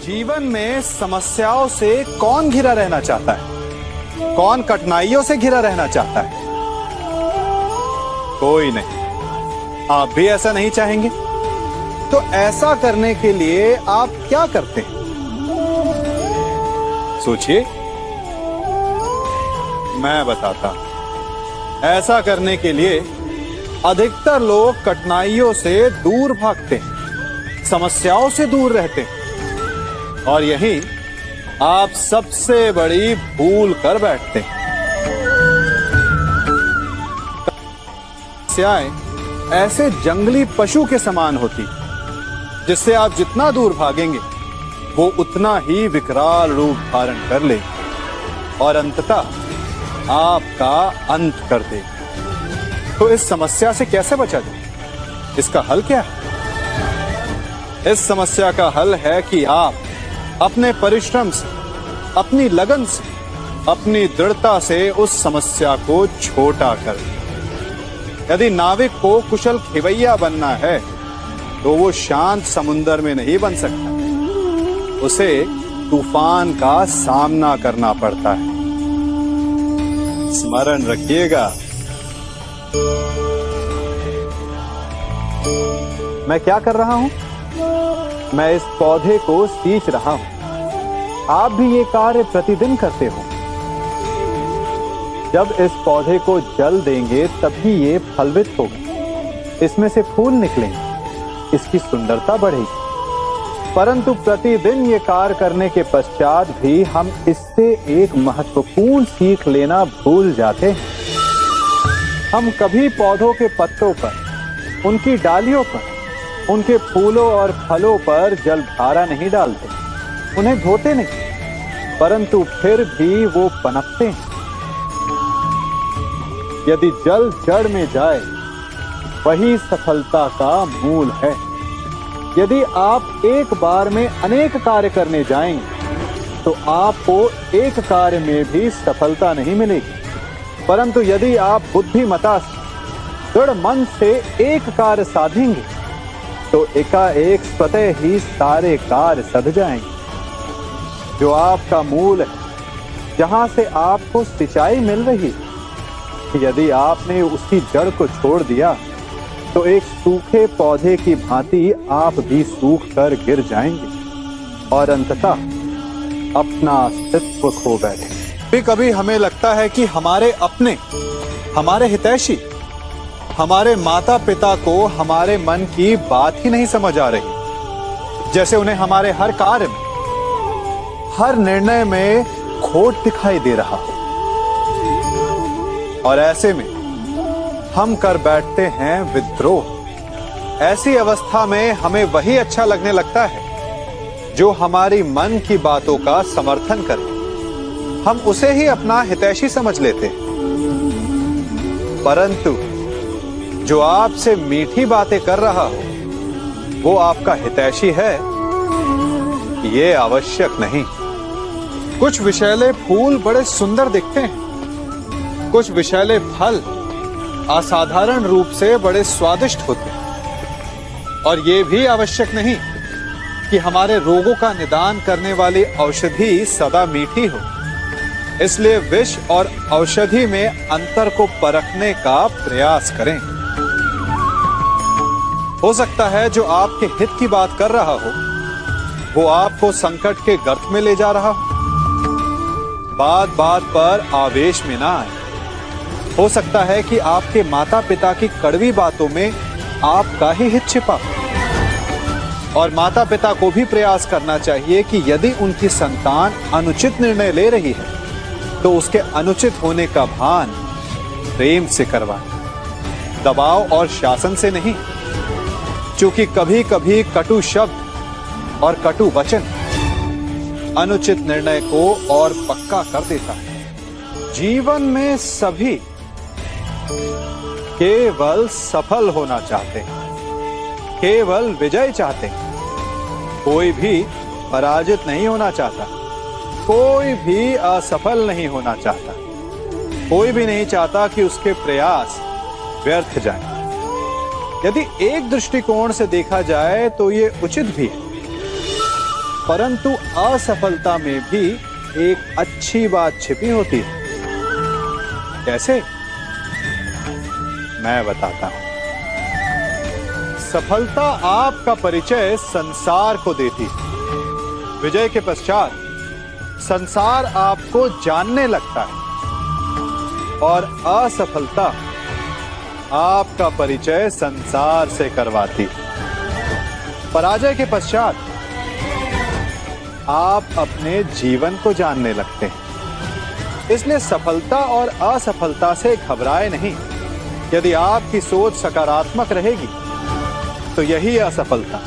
जीवन में समस्याओं से कौन घिरा रहना चाहता है? कौन कठिनाइयों से घिरा रहना चाहता है? कोई नहीं। आप भी ऐसा नहीं चाहेंगे? तो ऐसा करने के लिए आप क्या करते हैं? सोचिए, मैं बताता हूं। ऐसा करने के लिए अधिकतर लोग कठिनाइयों से दूर भागते हैं, समस्याओं से दूर रहते हैं, और यही आप सबसे बड़ी भूल कर बैठते हैं। समस्याएं ऐसे जंगली पशु के समान होती, जिससे आप जितना दूर भागेंगे वो उतना ही विकराल रूप धारण कर लेगी और अंततः आपका अंत कर देगी। तो इस समस्या से कैसे बचा जाए? इसका हल क्या है? इस समस्या का हल है कि आप अपने परिश्रम से, अपनी लगन से, अपनी दृढ़ता से उस समस्या को छोटा कर दें। यदि नाविक को कुशल खेवैया बनना है तो वो शांत समुद्र में नहीं बन सकता, उसे तूफान का सामना करना पड़ता है। स्मरण रखिएगा। मैं क्या कर रहा हूं? मैं इस पौधे को सींच रहा हूं। आप भी ये कार्य प्रतिदिन करते हो। जब इस पौधे को जल देंगे तभी ये फलवित होगा, इसमें से फूल निकलेंगे, इसकी सुंदरता बढ़ेगी। परंतु प्रतिदिन ये कार्य करने के पश्चात भी हम इससे एक महत्वपूर्ण सीख लेना भूल जाते हैं। हम कभी पौधों के पत्तों पर, उनकी डालियों पर, उनके फूलों और फलों पर जलधारा नहीं डालते, उन्हें धोते नहीं, परंतु फिर भी वो पनपते हैं। यदि जल जड़ में जाए, वही सफलता का मूल है। यदि आप एक बार में अनेक कार्य करने जाएंगे तो आपको एक कार्य में भी सफलता नहीं मिलेगी, परंतु यदि आप बुद्धिमता से, दृढ़ मन से एक कार्य साधेंगे तो एकाएक स्वतः ही सारे कार्य सध जाएंगे। जो आपका मूल है, जहां से आपको सिंचाई मिल रही है, यदि आपने उसकी जड़ को छोड़ दिया तो एक सूखे पौधे की भांति आप भी सूख कर गिर जाएंगे और अंततः अपना अस्तित्व खो बैठे। कभी कभी हमें लगता है कि हमारे अपने, हमारे हितैषी, हमारे माता पिता को हमारे मन की बात ही नहीं समझ आ रही, जैसे उन्हें हमारे हर कार्य में, हर निर्णय में खोट दिखाई दे रहा हो। और ऐसे में हम कर बैठते हैं विद्रोह। ऐसी अवस्था में हमें वही अच्छा लगने लगता है जो हमारी मन की बातों का समर्थन करे। हम उसे ही अपना हितैषी समझ लेते हैं। परंतु जो आपसे मीठी बातें कर रहा हो वो आपका हितैषी है, ये आवश्यक नहीं। कुछ विषैले फूल बड़े सुंदर दिखते हैं, कुछ विषैले फल असाधारण रूप से बड़े स्वादिष्ट होते हैं, और ये भी आवश्यक नहीं कि हमारे रोगों का निदान करने वाली औषधि सदा मीठी हो। इसलिए विष और औषधि में अंतर को परखने का प्रयास करें। हो सकता है जो आपके हित की बात कर रहा हो वो आपको संकट के गर्त में ले जा रहा हो। बात बात पर आवेश में ना आए। हो सकता है कि आपके माता पिता की कड़वी बातों में आपका ही हित छिपा हो। और माता पिता को भी प्रयास करना चाहिए कि यदि उनकी संतान अनुचित निर्णय ले रही है तो उसके अनुचित होने का भान प्रेम से करवाएं, दबाव और शासन से नहीं। क्योंकि कभी कभी कटु शब्द और कटु वचन अनुचित निर्णय को और पक्का कर देता है। जीवन में सभी केवल सफल होना चाहते हैं, केवल विजय चाहते हैं। कोई भी पराजित नहीं होना चाहता, कोई भी असफल नहीं होना चाहता, कोई भी नहीं चाहता कि उसके प्रयास व्यर्थ जाएं। यदि एक दृष्टिकोण से देखा जाए तो ये उचित भी है। परंतु असफलता में भी एक अच्छी बात छिपी होती है। कैसे? मैं बताता हूं। सफलता आपका परिचय संसार को देती है। विजय के पश्चात संसार आपको जानने लगता है और असफलता आपका परिचय संसार से करवाती है। पराजय के पश्चात आप अपने जीवन को जानने लगते हैं। इसलिए सफलता और असफलता से घबराए नहीं। यदि आपकी सोच सकारात्मक रहेगी तो यही असफलता,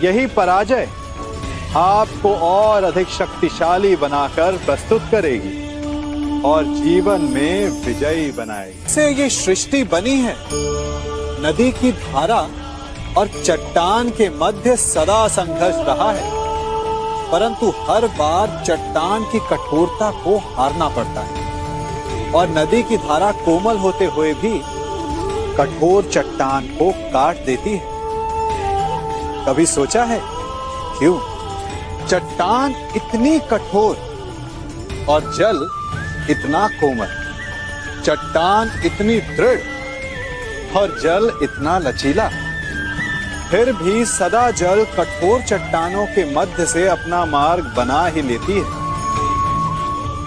यही पराजय आपको और अधिक शक्तिशाली बनाकर प्रस्तुत करेगी और जीवन में विजयी बनाएगी। से ये सृष्टि बनी है। नदी की धारा और चट्टान के मध्य सदा संघर्ष रहा है, परंतु हर बार चट्टान की कठोरता को हारना पड़ता है और नदी की धारा कोमल होते हुए भी कठोर चट्टान को काट देती है। कभी सोचा है क्यों चट्टान इतनी कठोर और जल इतना कोमल, चट्टान इतनी दृढ़ और जल इतना लचीला, फिर भी सदा जल कठोर चट्टानों के मध्य से अपना मार्ग बना ही लेती है?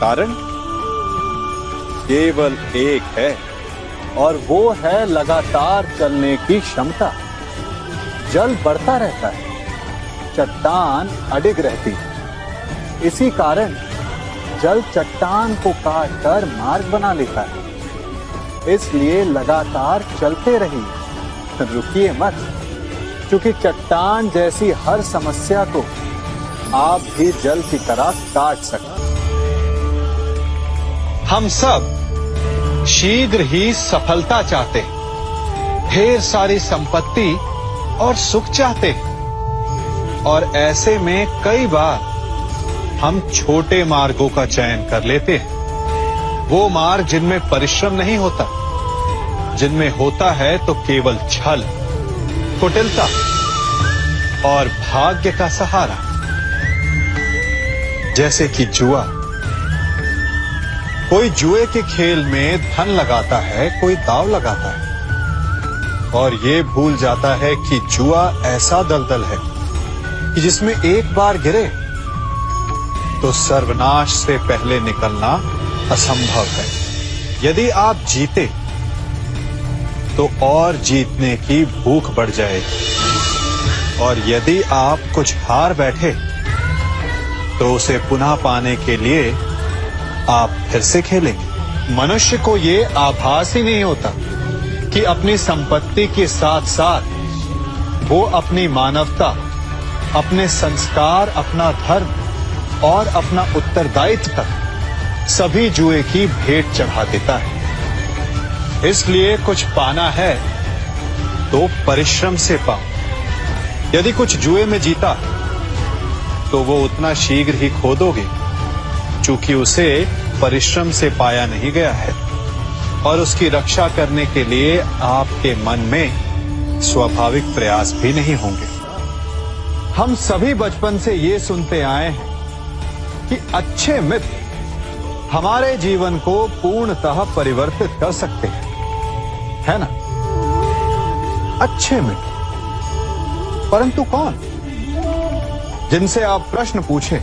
कारण केवल एक है और वो है लगातार चलने की क्षमता। जल बढ़ता रहता है, चट्टान अडिग रहती है। इसी कारण जल चट्टान को काटकर मार्ग बना लेता है। इसलिए लगातार चलते रहिए, रुकिए मत, क्योंकि चट्टान जैसी हर समस्या को आप भी जल की तरह काट सकते हैं। हम सब शीघ्र ही सफलता चाहते हैं, ढेर सारी संपत्ति और सुख चाहते हैं, और ऐसे में कई बार हम छोटे मार्गों का चयन कर लेते हैं। वो मार्ग जिनमें परिश्रम नहीं होता, जिनमें होता है तो केवल छल, कुटिलता और भाग्य का सहारा। जैसे कि जुआ। कोई जुए के खेल में धन लगाता है, कोई दांव लगाता है और ये भूल जाता है कि जुआ ऐसा दलदल है कि जिसमें एक बार गिरे तो सर्वनाश से पहले निकलना असंभव है। यदि आप जीते तो और जीतने की भूख बढ़ जाएगी, और यदि आप कुछ हार बैठे तो उसे पुनः पाने के लिए आप फिर से खेलेंगे। मनुष्य को ये आभास ही नहीं होता कि अपनी संपत्ति के साथ साथ वो अपनी मानवता, अपने संस्कार, अपना धर्म और अपना उत्तरदायित्व तक सभी जुए की भेंट चढ़ा देता है। इसलिए कुछ पाना है तो परिश्रम से पाओ। यदि कुछ जुए में जीता तो वो उतना शीघ्र ही खो दोगे, चूंकि उसे परिश्रम से पाया नहीं गया है, और उसकी रक्षा करने के लिए आपके मन में स्वाभाविक प्रयास भी नहीं होंगे। हम सभी बचपन से ये सुनते आए हैं कि अच्छे मित्र हमारे जीवन को पूर्णतः परिवर्तित कर सकते हैं, है ना? अच्छे मित्र, परंतु कौन? जिनसे आप प्रश्न पूछें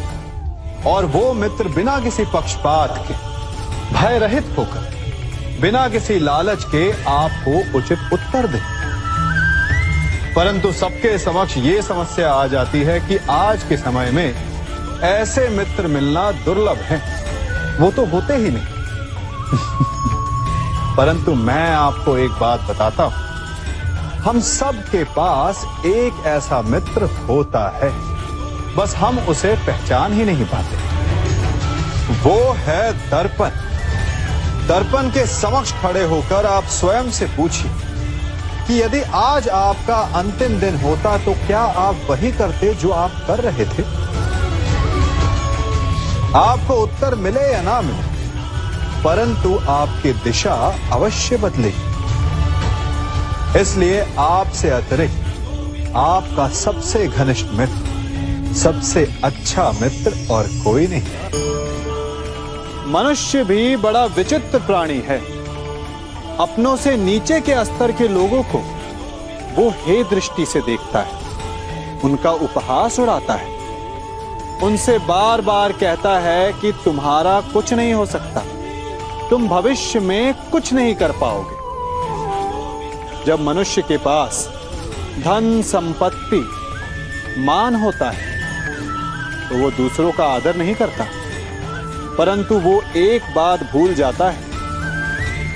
और वो मित्र बिना किसी पक्षपात के, भय रहित होकर, बिना किसी लालच के आपको उचित उत्तर दे। परंतु सबके समक्ष ये समस्या आ जाती है कि आज के समय में ऐसे मित्र मिलना दुर्लभ है, वो तो होते ही नहीं। परंतु मैं आपको एक बात बताता हूं, हम सब के पास एक ऐसा मित्र होता है, बस हम उसे पहचान ही नहीं पाते। वो है दर्पण। दर्पण के समक्ष खड़े होकर आप स्वयं से पूछिए कि यदि आज आपका अंतिम दिन होता तो क्या आप वही करते जो आप कर रहे थे? आपको उत्तर मिले या ना मिले, परंतु आपकी दिशा अवश्य बदलेगी। इसलिए आपसे अतिरिक्त आपका सबसे घनिष्ठ मित्र, सबसे अच्छा मित्र और कोई नहीं। मनुष्य भी बड़ा विचित्र प्राणी है। अपनों से नीचे के स्तर के लोगों को वो हे दृष्टि से देखता है, उनका उपहास उड़ाता है, उनसे बार बार कहता है कि तुम्हारा कुछ नहीं हो सकता, तुम भविष्य में कुछ नहीं कर पाओगे। जब मनुष्य के पास धन, संपत्ति, मान होता है तो वो दूसरों का आदर नहीं करता, परंतु वो एक बात भूल जाता है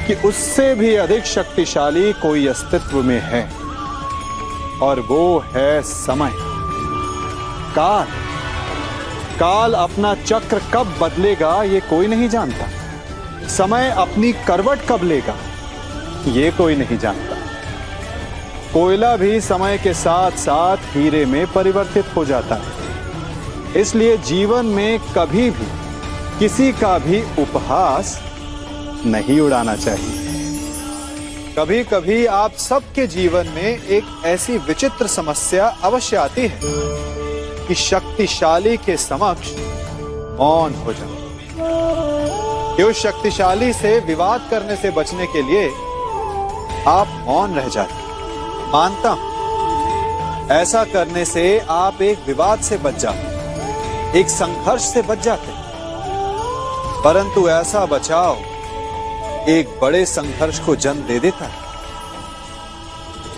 कि उससे भी अधिक शक्तिशाली कोई अस्तित्व में है, और वो है समय। काल काल अपना चक्र कब बदलेगा ये कोई नहीं जानता। समय अपनी करवट कब लेगा ये कोई नहीं जानता। कोयला भी समय के साथ साथ हीरे में परिवर्तित हो जाता है। इसलिए जीवन में कभी भी किसी का भी उपहास नहीं उड़ाना चाहिए। कभी कभी आप सबके जीवन में एक ऐसी विचित्र समस्या अवश्य आती है कि शक्तिशाली के समक्ष मौन हो जाओ। कि उस शक्तिशाली से विवाद करने से बचने के लिए आप मौन रह जाते। मानता हूं ऐसा करने से आप एक विवाद से बच जाते, एक संघर्ष से बच जाते, परंतु ऐसा बचाव एक बड़े संघर्ष को जन्म दे देता है।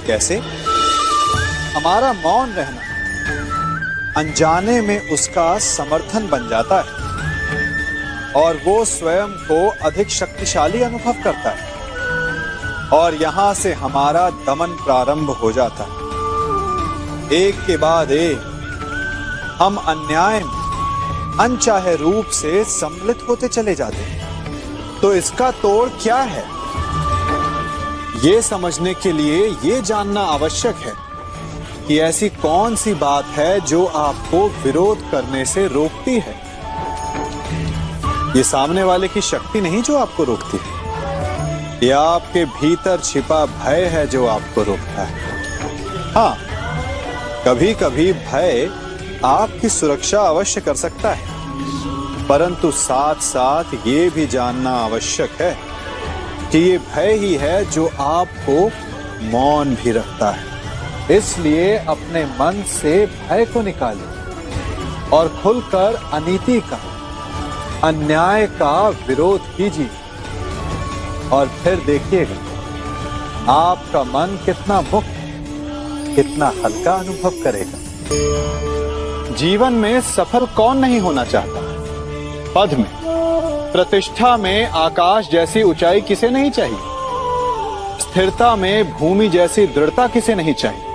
कैसे? हमारा मौन रहना अनजाने में उसका समर्थन बन जाता है और वो स्वयं को अधिक शक्तिशाली अनुभव करता है, और यहां से हमारा दमन प्रारंभ हो जाता है। एक के बाद एक हम अन्याय में अनचाहे रूप से सम्मिलित होते चले जाते हैं। तो इसका तोड़ क्या है? ये समझने के लिए ये जानना आवश्यक है कि ऐसी कौन सी बात है जो आपको विरोध करने से रोकती है। ये सामने वाले की शक्ति नहीं जो आपको रोकती है, ये आपके भीतर छिपा भय है जो आपको रोकता है। हाँ, कभी कभी भय आपकी सुरक्षा अवश्य कर सकता है, परंतु साथ साथ ये भी जानना आवश्यक है कि ये भय ही है जो आपको मौन भी रखता है। इसलिए अपने मन से भय को निकालिए और खुलकर अनीति का, अन्याय का विरोध कीजिए, और फिर देखिएगा आपका मन कितना मुक्त, कितना हल्का अनुभव करेगा। जीवन में सफल कौन नहीं होना चाहता? पद में, प्रतिष्ठा में आकाश जैसी ऊंचाई किसे नहीं चाहिए? स्थिरता में भूमि जैसी दृढ़ता किसे नहीं चाहिए?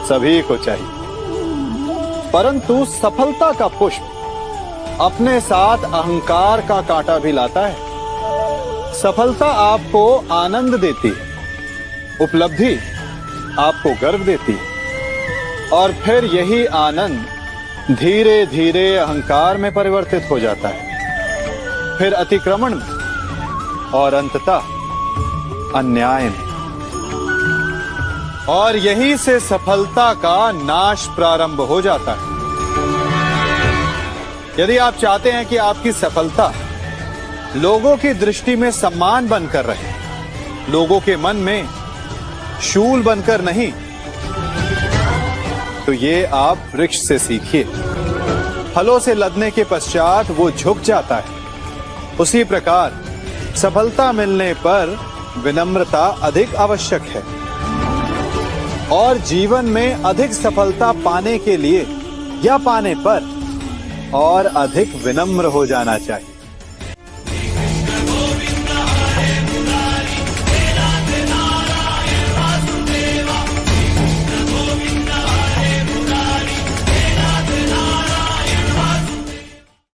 सभी को चाहिए, परंतु सफलता का पुष्प अपने साथ अहंकार का कांटा भी लाता है। सफलता आपको आनंद देती है, उपलब्धि आपको गर्व देती है, और फिर यही आनंद धीरे धीरे अहंकार में परिवर्तित हो जाता है, फिर अतिक्रमण में, और अंततः अन्याय में। और यहीं से सफलता का नाश प्रारंभ हो जाता है। यदि आप चाहते हैं कि आपकी सफलता लोगों की दृष्टि में सम्मान बनकर रहे, लोगों के मन में शूल बनकर नहीं, तो ये आप वृक्ष से सीखिए। फलों से लदने के पश्चात वो झुक जाता है, उसी प्रकार सफलता मिलने पर विनम्रता अधिक आवश्यक है। और जीवन में अधिक सफलता पाने के लिए या पाने पर और अधिक विनम्र हो जाना चाहिए।